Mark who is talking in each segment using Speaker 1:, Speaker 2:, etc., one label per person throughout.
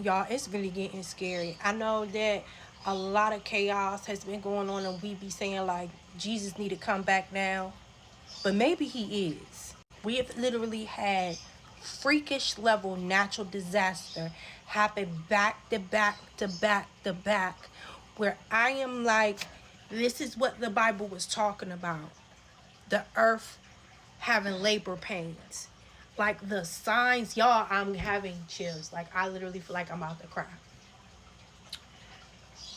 Speaker 1: Y'all, it's really getting scary. I know that a lot of chaos has been going on, and we be saying like Jesus need to come back now, but maybe he is. We have literally had freakish level natural disaster happen back to back to back to back, where I am like, this is what the Bible was talking about. The earth having labor pains. Like the signs, y'all, I'm having chills. Like I literally feel like I'm about to cry.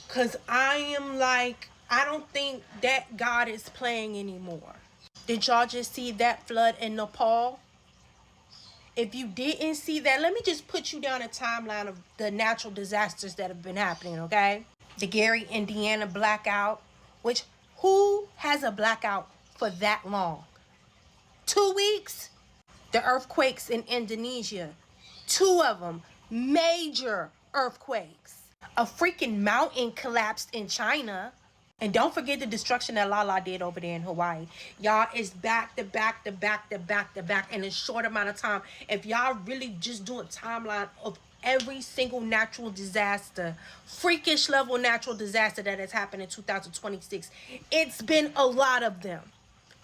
Speaker 1: Cause I am like, I don't think that God is playing anymore. Did y'all just see that flood in Nepal? If you didn't see that, let me just put you down a timeline of the natural disasters that have been happening, okay? The Gary, Indiana blackout, which who has a blackout for that long? 2 weeks? The earthquakes in Indonesia, two of them, major earthquakes. A freaking mountain collapsed in China. And don't forget the destruction that Lala did over there in Hawaii. Y'all, it's back to back to back to back to back in a short amount of time. If y'all really just do a timeline of every single natural disaster, freakish level natural disaster that has happened in 2026, it's been a lot of them.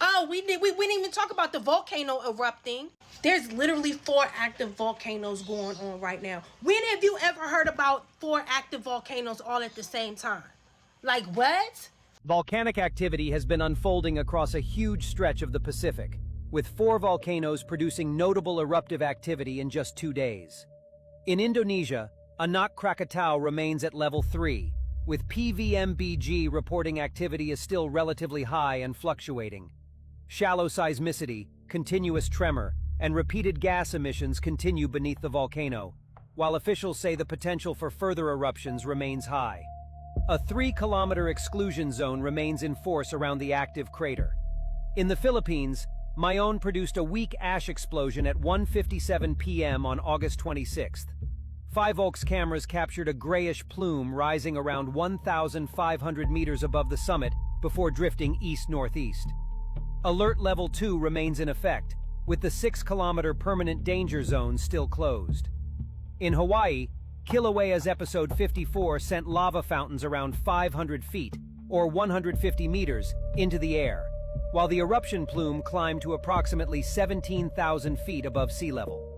Speaker 1: Oh, we didn't even talk about the volcano erupting. There's literally four active volcanoes going on right now. When have you ever heard about four active volcanoes all at the same time? Like what?
Speaker 2: Volcanic activity has been unfolding across a huge stretch of the Pacific, with 4 volcanoes producing notable eruptive activity in just 2 days. In Indonesia, Anak Krakatau remains at level 3, with PVMBG reporting activity is still relatively high and fluctuating. Shallow seismicity, continuous tremor, and repeated gas emissions continue beneath the volcano, while officials say the potential for further eruptions remains high. A 3-kilometer exclusion zone remains in force around the active crater. In the Philippines, Mayon produced a weak ash explosion at 1:57 p.m. on August 26th. Five Oaks cameras captured a grayish plume rising around 1,500 meters above the summit before drifting east-northeast. Alert Level 2 remains in effect, with the 6-kilometer permanent danger zone still closed. In Hawaii, Kilauea's episode 54 sent lava fountains around 500 feet, or 150 meters, into the air, while the eruption plume climbed to approximately 17,000 feet above sea level.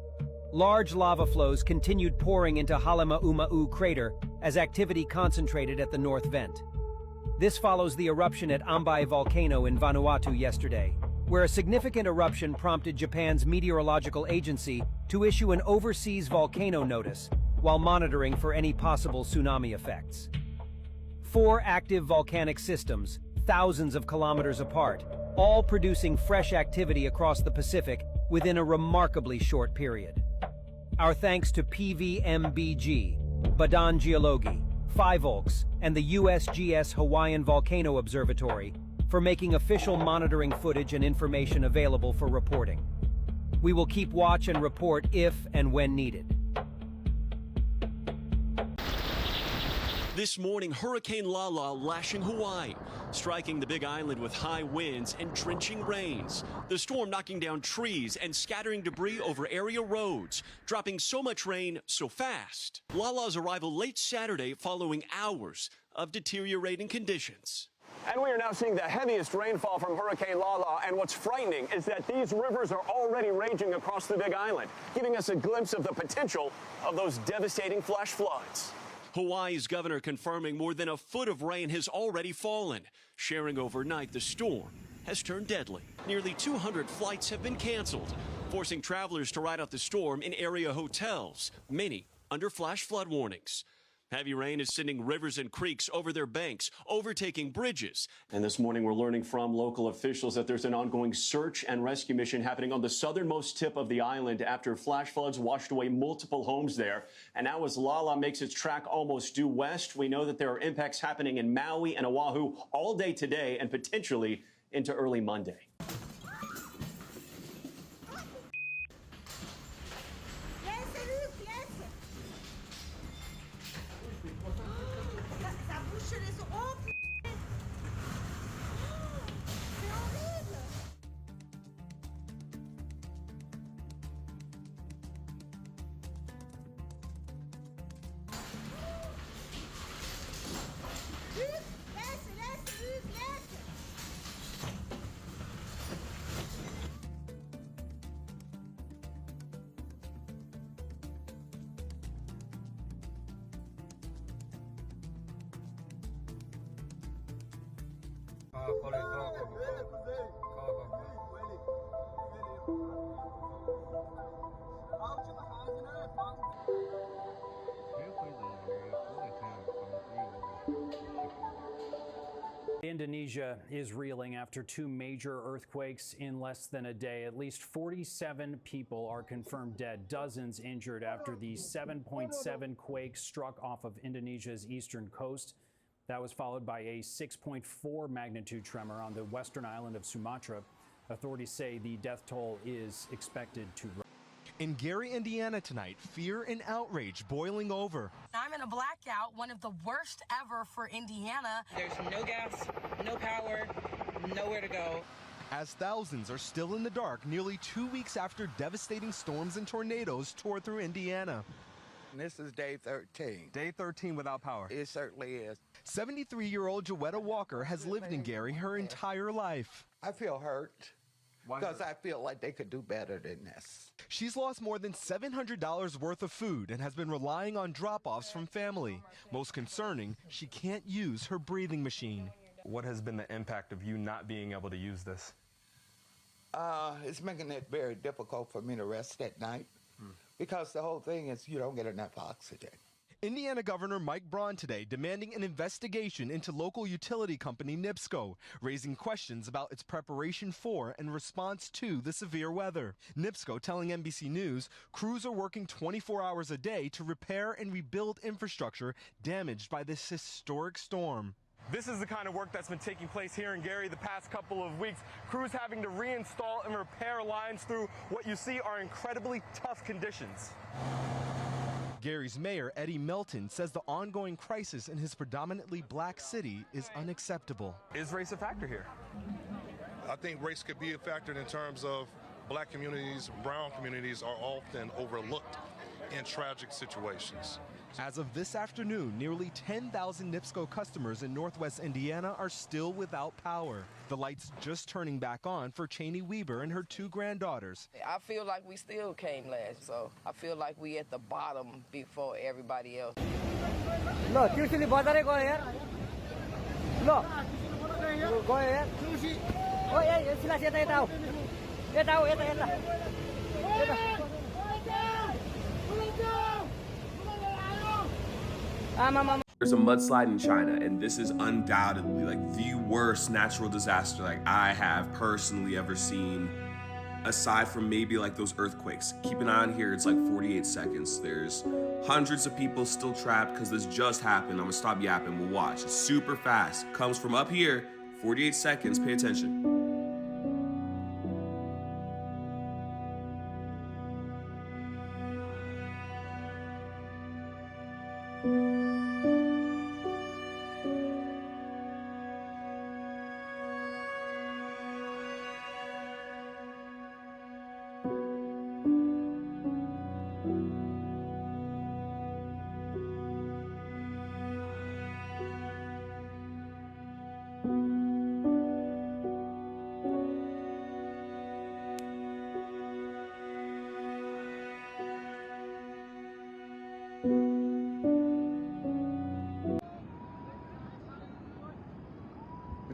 Speaker 2: Large lava flows continued pouring into Halemaumau crater as activity concentrated at the north vent. This follows the eruption at Ambai volcano in Vanuatu yesterday, where a significant eruption prompted Japan's meteorological agency to issue an overseas volcano notice while monitoring for any possible tsunami effects. 4 active volcanic systems, thousands of kilometers apart, all producing fresh activity across the Pacific within a remarkably short period. Our thanks to PVMBG, Badan Geologi, Five Oaks, and the USGS Hawaiian Volcano Observatory for making official monitoring footage and information available for reporting. We will keep watch and report if and when needed.
Speaker 3: This morning, Hurricane Lala lashing Hawaii, striking the Big Island with high winds and drenching rains. The storm knocking down trees and scattering debris over area roads, dropping so much rain so fast. Lala's arrival late Saturday following hours of deteriorating conditions.
Speaker 4: And we are now seeing the heaviest rainfall from Hurricane Lala, and what's frightening is that these rivers are already raging across the Big Island, giving us a glimpse of the potential of those devastating flash floods.
Speaker 3: Hawaii's governor confirming more than a foot of rain has already fallen, sharing overnight the storm has turned deadly. Nearly 200 flights have been canceled, forcing travelers to ride out the storm in area hotels, many under flash flood warnings. Heavy rain is sending rivers and creeks over their banks, overtaking bridges. And this morning, we're learning from local officials that there's an ongoing search and rescue mission happening on the southernmost tip of the island after flash floods washed away multiple homes there. And now as Lala makes its track almost due west, we know that there are impacts happening in Maui and Oahu all day today and potentially into early Monday.
Speaker 5: Indonesia is reeling after two major earthquakes in less than a day. At least 47 people are confirmed dead, dozens injured after the 7.7 quake struck off of Indonesia's eastern coast. That was followed by a 6.4 magnitude tremor on the western island of Sumatra. Authorities say the death toll is expected to rise.
Speaker 6: In Gary, Indiana tonight, fear and outrage boiling over.
Speaker 7: I'm in a blackout, one of the worst ever for Indiana.
Speaker 8: There's no gas, no power, nowhere to go.
Speaker 6: As thousands are still in the dark nearly 2 weeks after devastating storms and tornadoes tore through Indiana.
Speaker 9: This is day 13.
Speaker 6: Day 13 without power.
Speaker 9: It certainly is.
Speaker 6: 73-year-old Joetta Walker has lived in Gary her entire life.
Speaker 9: I feel hurt because I feel like they could do better than this.
Speaker 6: She's lost more than $700 worth of food and has been relying on drop-offs from family. Most concerning, she can't use her breathing machine.
Speaker 10: What has been the impact of you not being able to use this?
Speaker 9: It's making it very difficult for me to rest at night because the whole thing is you don't get enough oxygen.
Speaker 6: Indiana Governor Mike Braun today demanding an investigation into local utility company NIPSCO, raising questions about its preparation for and response to the severe weather. NIPSCO telling NBC News crews are working 24 hours a day to repair and rebuild infrastructure damaged by this historic storm.
Speaker 10: This is the kind of work that's been taking place here in Gary the past couple of weeks. Crews having to reinstall and repair lines through what you see are incredibly tough conditions.
Speaker 6: Gary's mayor, Eddie Melton, says the ongoing crisis in his predominantly black city is unacceptable.
Speaker 10: Is race a factor here?
Speaker 11: I think race could be a factor in terms of black communities, brown communities are often overlooked in tragic situations.
Speaker 6: As of this afternoon, nearly 10,000 NIPSCO customers in Northwest Indiana are still without power. The lights just turning back on for Cheney Weber and her two granddaughters.
Speaker 12: I feel like we still came last, so I feel like we at the bottom before everybody else.
Speaker 13: Look, usually bother go here. Look, go here. Oh yeah, sila siya tayo.
Speaker 14: There's a mudslide in China, and this is undoubtedly like the worst natural disaster like I have personally ever seen, aside from maybe like those earthquakes. Keep an eye on here, it's like 48 seconds. There's hundreds of people still trapped because this just happened. I'm gonna stop yapping, we'll watch. It's super fast, comes from up here, 48 seconds, pay attention.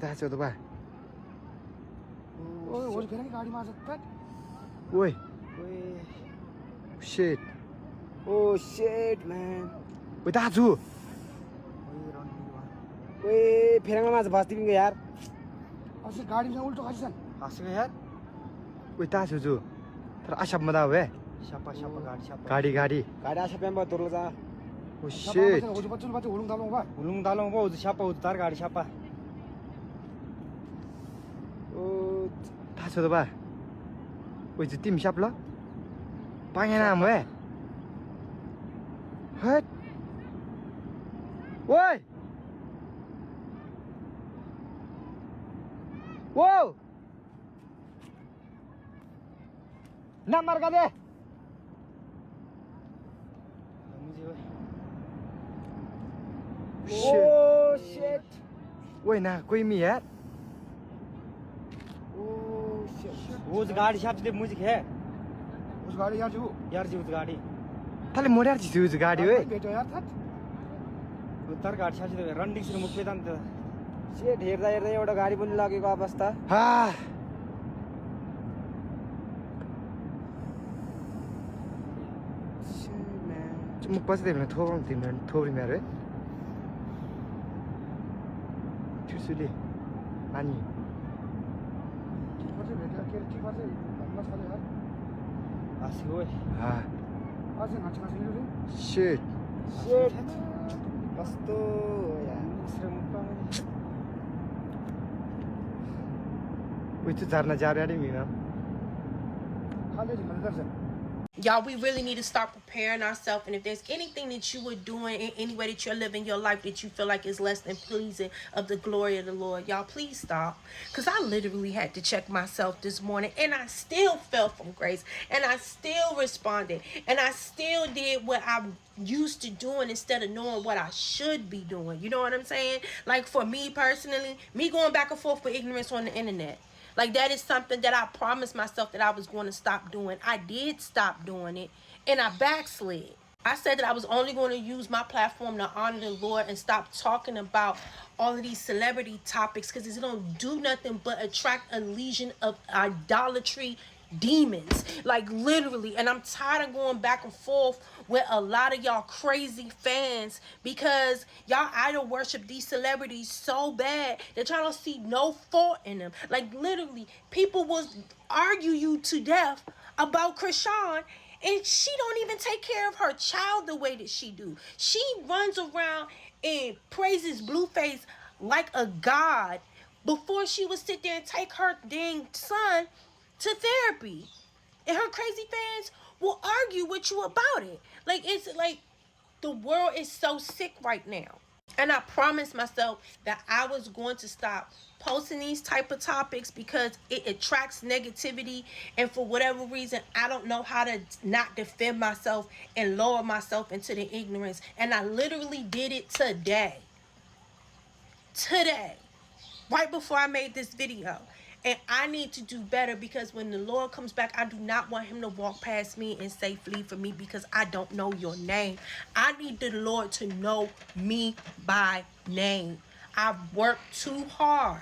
Speaker 13: That's the way.
Speaker 15: Oh, what's going on?
Speaker 13: Wait. Shit. Oh shit, man. Wait, that's who? Wait, फिरंगा माझं भास्ती Bing यार.
Speaker 15: असं गाडी में उल्टो खाली सन.
Speaker 13: असं काय यार? Wait, that's who? तर अशा मध्ये वे. Shapa गाडी shapa. गाडी. गाडी अशा पेंबा तोरला जा. Oh shit.
Speaker 15: उज बच्चों बातें उलूंग
Speaker 13: दालों बा उज shapa उज तार गाडी shapa. Oh, that's the way. Wait, the team shop la? Pangan am we? What? Woi! Whoa! Number ka de. Oh shit! ओए ना कोई नहीं यार वो उस गाड़ी शायद दे म्यूजिक है
Speaker 15: उस गाड़ी यार
Speaker 13: जी उस गाड़ी थाले मोड़ यार जी उस गाड़ी ओए
Speaker 15: बेटो यार था
Speaker 13: उतर गाडी शायद दे रनिङ सुरु मुख पेदान त सेट हेर्दा एउटा गाडी पनि लागेको अवस्था हा मुख पछि देख्न थोब्रम तिम्रो थोब्री मेरो है ठुसुले अनि
Speaker 15: पछि भेट्यो के ठीक पछि भन्नु छ यार
Speaker 13: आसी ओए हा
Speaker 15: आज नाच्न सक्यो रे
Speaker 13: सेट कस्तो यार श्रम पाउने उही त झार्न जा रहा है मीना
Speaker 15: खाली जिम्मेदार छ
Speaker 1: Y'all, we really need to start preparing ourselves. And if there's anything that you are doing in any way that you're living your life that you feel like is less than pleasing of the glory of the Lord, y'all, please stop. Because I literally had to check myself this morning. And I still fell from grace. And I still responded. And I still did what I'm used to doing instead of knowing what I should be doing. You know what I'm saying? Like for me personally, me going back and forth with ignorance on the internet. Like that is something that I promised myself that I was going to stop doing. I did stop doing it and I backslid. I said that I was only going to use my platform to honor the Lord and stop talking about all of these celebrity topics because it don't do nothing but attract a legion of idolatry demons, like literally. And I'm tired of going back and forth with a lot of y'all crazy fans because y'all idol worship these celebrities so bad that y'all don't see no fault in them. Like literally, people will argue you to death about Krishan and she don't even take care of her child the way that she do. She runs around and praises Blueface like a god before she would sit there and take her dang son to therapy. And her crazy fans will argue with you about it. Like, it's like the world is so sick right now. And I promised myself that I was going to stop posting these type of topics because it attracts negativity. And for whatever reason, I don't know how to not defend myself and lower myself into the ignorance. And I literally did it today. Today. Right before I made this video. And I need to do better because when the Lord comes back, I do not want him to walk past me and say, flee from me because I don't know your name. I need the Lord to know me by name. I've worked too hard.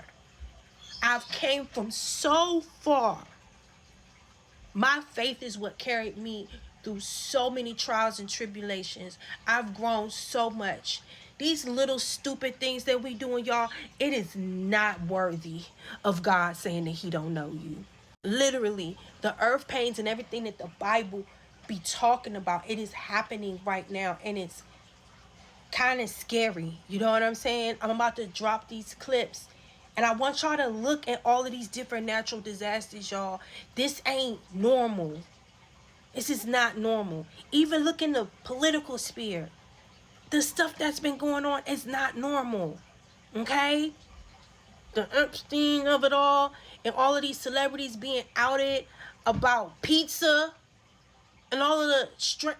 Speaker 1: I've came from so far. My faith is what carried me through so many trials and tribulations. I've grown so much. These little stupid things that we doing, y'all, it is not worthy of God saying that he don't know you. Literally, the earth pains and everything that the Bible be talking about, it is happening right now. And it's kind of scary. You know what I'm saying? I'm about to drop these clips. And I want y'all to look at all of these different natural disasters, y'all. This ain't normal. This is not normal. Even look in the political sphere. The stuff that's been going on is not normal, okay? The Epstein of it all and all of these celebrities being outed about pizza and all of the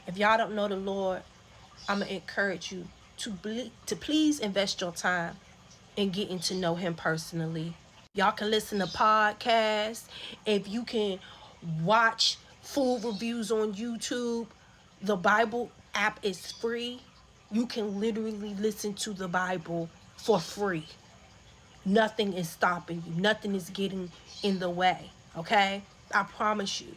Speaker 1: If y'all don't know the Lord, I'm going to encourage you to please invest your time in getting to know him personally. Y'all can listen to podcasts. If you can watch food reviews on YouTube, the Bible app is free. You can literally listen to the Bible for free. Nothing is stopping you. Nothing is getting in the way, okay? I promise you.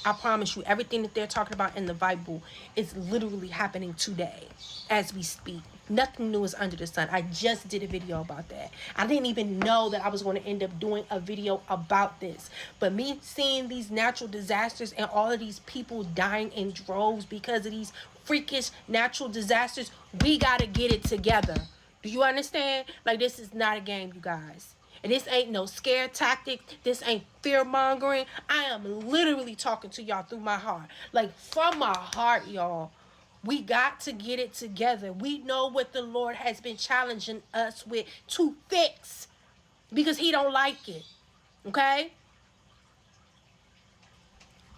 Speaker 1: I promise you, everything that they're talking about in the Bible is literally happening today as we speak. Nothing new is under the sun. I just did a video about that. I didn't even know that I was going to end up doing a video about this. But me seeing these natural disasters and all of these people dying in droves because of these freakish natural disasters, we got to get it together. Do you understand? Like, this is not a game, you guys. And this ain't no scare tactic. This ain't fear mongering. I am literally talking to y'all through my heart. Like, from my heart, y'all. We got to get it together. We know what the Lord has been challenging us with to fix because he don't like it. Okay?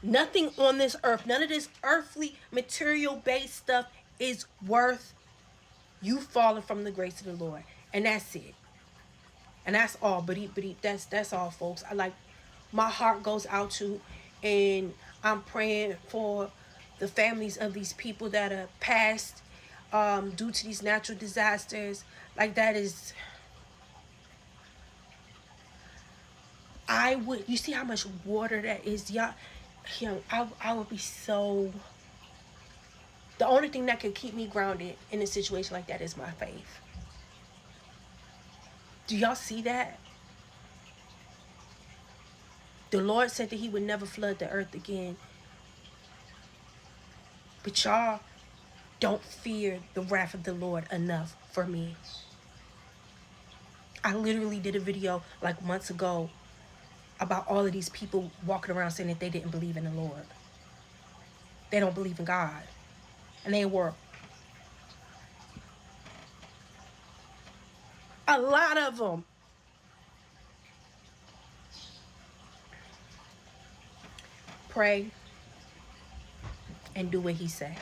Speaker 1: Nothing on this earth, none of this earthly material-based stuff is worth you falling from the grace of the Lord. And that's it. And that's all. But that's all, folks. My heart goes out to, and I'm praying for the families of these people that are passed due to these natural disasters. Like, that is, you see how much water that is, y'all. I would be so, the only thing that could keep me grounded in a situation like that is my faith. Do y'all see that? The Lord said that he would never flood the earth again. But y'all don't fear the wrath of the Lord enough for me. I literally did a video like months ago about all of these people walking around saying that they didn't believe in the Lord. They don't believe in God. And they were a lot of them. Pray and do what he said.